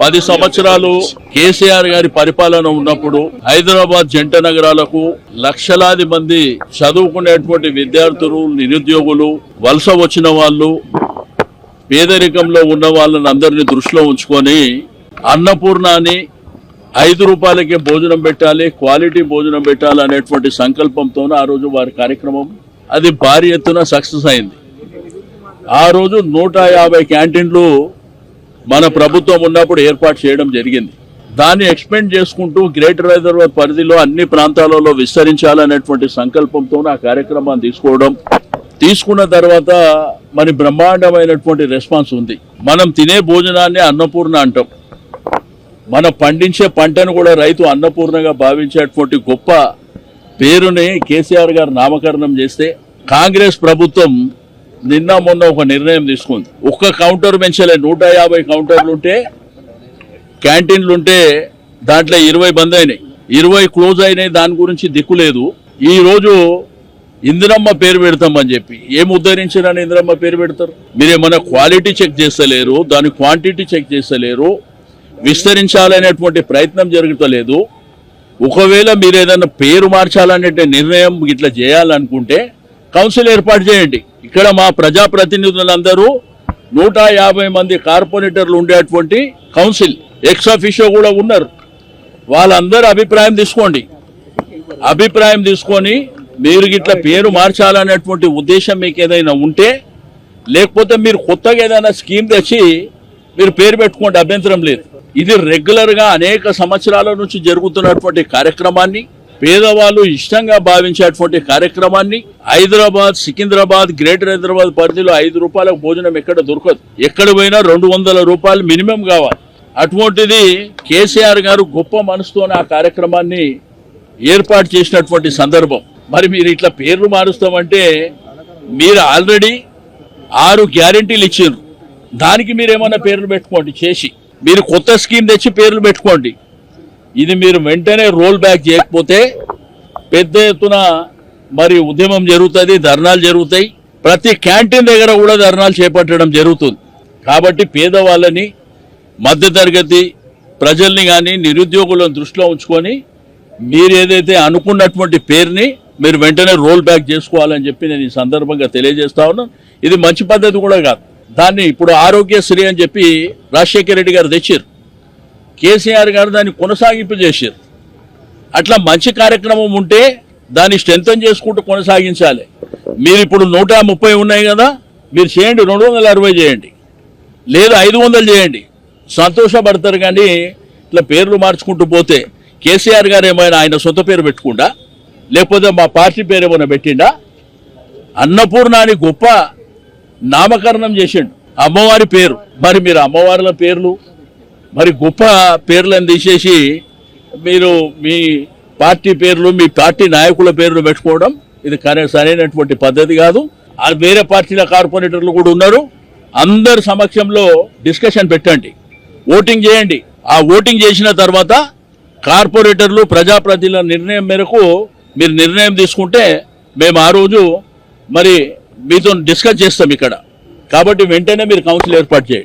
10 సంవత్సరాలు కేసీఆర్ గారి పరిపాలన ఉన్నప్పుడు హైదరాబాద్ జంట నగరాలకు లక్షలాది మంది చదువుకునేటువంటి విద్యార్థులు, నిరుద్యోగులు, వలస వచ్చిన వాళ్ళు, పేదరికంలో ఉన్న వాళ్ళని అందరినీ దృష్టిలో ఉంచుకొని అన్నపూర్ణాని 5 రూపాయలకే భోజనం పెట్టాలి, క్వాలిటీ భోజనం పెట్టాలి అనేటువంటి సంకల్పంతో ఆ రోజు వారి కార్యక్రమం అది భారీ ఎత్తున సక్సెస్ అయింది. ఆ రోజు 150 క్యాంటీన్లు మన ప్రభుత్వం ఉన్నప్పుడు ఏర్పాటు చేయడం జరిగింది. దాన్ని ఎక్స్పెండ్ చేసుకుంటూ గ్రేటర్ హైదరాబాద్ పరిధిలో అన్ని ప్రాంతాలలో విస్తరించాలనేటువంటి సంకల్పంతో ఆ కార్యక్రమాన్ని తీసుకున్న తర్వాత మరి బ్రహ్మాండమైనటువంటి రెస్పాన్స్ ఉంది. మనం తినే భోజనాన్ని అన్నపూర్ణ అంటాం. మనం పండించే పంటను కూడా రైతు అన్నపూర్ణగా భావించేటువంటి గొప్ప పేరుని కేసీఆర్ గారు నామకరణం చేస్తే కాంగ్రెస్ ప్రభుత్వం నిన్న మొన్న ఒక నిర్ణయం తీసుకుంది. ఒక్క కౌంటర్ పెంచలే, 150 కౌంటర్లు ఉంటే క్యాంటీన్లు ఉంటే దాంట్లో 20 బంద్ అయినాయి, 20 క్లోజ్ అయినాయి. దాని గురించి దిక్కు లేదు. ఈ రోజు ఇందిరమ్మ పేరు పెడతామని చెప్పి ఏం ఉద్ధరించారని ఇందిరమ్మ పేరు పెడతారు? మీరేమన్నా క్వాలిటీ చెక్ చేస్తలేరు, దాని క్వాంటిటీ చెక్ చేస్తలేరు, విస్తరించాలనేటువంటి ప్రయత్నం జరుగుతలేదు. ఒకవేళ మీరు ఏదైనా పేరు మార్చాలనే నిర్ణయం ఇట్లా చేయాలనుకుంటే కౌన్సిల్ ఏర్పాటు చేయండి. ఇక్కడ మా ప్రజాప్రతినిధులందరూ 150 మంది కార్పొరేటర్లు ఉండేటువంటి కౌన్సిల్ ఎక్స్ అఫిషియో కూడా ఉన్నారు. వాళ్ళందరూ అభిప్రాయం తీసుకోండి. అభిప్రాయం తీసుకొని మీరు ఇట్లా పేరు మార్చాలనేటువంటి ఉద్దేశం మీకు ఏదైనా ఉంటే, లేకపోతే మీరు కొత్తగా ఏదైనా స్కీమ్ తెచ్చి మీరు పేరు పెట్టుకోండి, అభ్యంతరం లేదు. ఇది రెగ్యులర్గా అనేక సంవత్సరాల నుంచి జరుగుతున్నటువంటి కార్యక్రమాన్ని, పేదవాళ్ళు ఇష్టంగా భావించేటువంటి కార్యక్రమాన్ని హైదరాబాద్, సికింద్రాబాద్, గ్రేటర్ హైదరాబాద్ పరిధిలో 5 రూపాయలకు భోజనం ఎక్కడ దొరకదు. ఎక్కడ పోయినా 200 రూపాయలు మినిమం కావాలి. అటువంటిది కేసీఆర్ గారు గొప్ప మనసుతోనే ఆ కార్యక్రమాన్ని ఏర్పాటు చేసినటువంటి సందర్భం. మరి మీరు ఇట్లా పేర్లు మారుస్తామంటే మీరు ఆల్రెడీ 6 గ్యారెంటీలు ఇచ్చారు. దానికి మీరేమన్నా పేర్లు పెట్టుకోండి చేసి, మీరు కొత్త స్కీమ్ తెచ్చి పేర్లు పెట్టుకోండి. ఇది మీరు వెంటనే రోల్ బ్యాక్ చేయకపోతే పెద్ద ఎత్తున మరి ఉద్యమం జరుగుతుంది, ధర్నాలు జరుగుతాయి. ప్రతి క్యాంటీన్ దగ్గర కూడా ధర్నాలు చేపట్టడం జరుగుతుంది. కాబట్టి పేదవాళ్ళని, మధ్యతరగతి ప్రజల్ని కానీ నిరుద్యోగులను దృష్టిలో ఉంచుకొని మీరు ఏదైతే అనుకున్నటువంటి పేరుని మీరు వెంటనే రోల్ బ్యాక్ చేసుకోవాలని చెప్పి నేను ఈ సందర్భంగా తెలియజేస్తా ఉన్నాను. ఇది మంచి పద్ధతి కూడా కాదు. దాన్ని ఇప్పుడు ఆరోగ్యశ్రీ అని చెప్పి రాజశేఖర రెడ్డి గారు తెచ్చారు, కేసీఆర్ గారు దాన్ని కొనసాగింపు చేశారు. అట్లా మంచి కార్యక్రమం ఉంటే దాన్ని స్ట్రెంథన్ చేసుకుంటూ కొనసాగించాలి. మీరు ఇప్పుడు 130 ఉన్నాయి కదా, మీరు చేయండి, 260 చేయండి, లేదు 500 చేయండి, సంతోషపడతారు. కానీ ఇట్లా పేర్లు మార్చుకుంటూ పోతే కేసీఆర్ గారు ఏమైనా ఆయన సొంత పేరు పెట్టుకుండా, లేకపోతే మా పార్టీ పేరు ఏమైనా పెట్టిండా? అన్నపూర్ణ అని గొప్ప నామకరణం చేసిండు, అమ్మవారి పేరు. మరి మీరు అమ్మవార్ల పేర్లు, మరి గొప్ప పేర్లను తీసేసి మీరు మీ పార్టీ పేర్లు, మీ పార్టీ నాయకుల పేర్లు పెట్టుకోవడం ఇది సరైనటువంటి పద్ధతి కాదు. వేరే పార్టీల కార్పొరేటర్లు కూడా ఉన్నారు. అందరి సమక్షంలో డిస్కషన్ పెట్టండి, ఓటింగ్ చేయండి. ఆ ఓటింగ్ చేసిన తర్వాత కార్పొరేటర్లు, ప్రజాప్రతినిధుల నిర్ణయం మేరకు మీరు నిర్ణయం తీసుకుంటే మేము ఆ రోజు మరి మీతో డిస్కస్ చేస్తాం ఇక్కడ. కాబట్టి వెంటనే మీరు కౌన్సిల్ ఏర్పాటు చేయండి.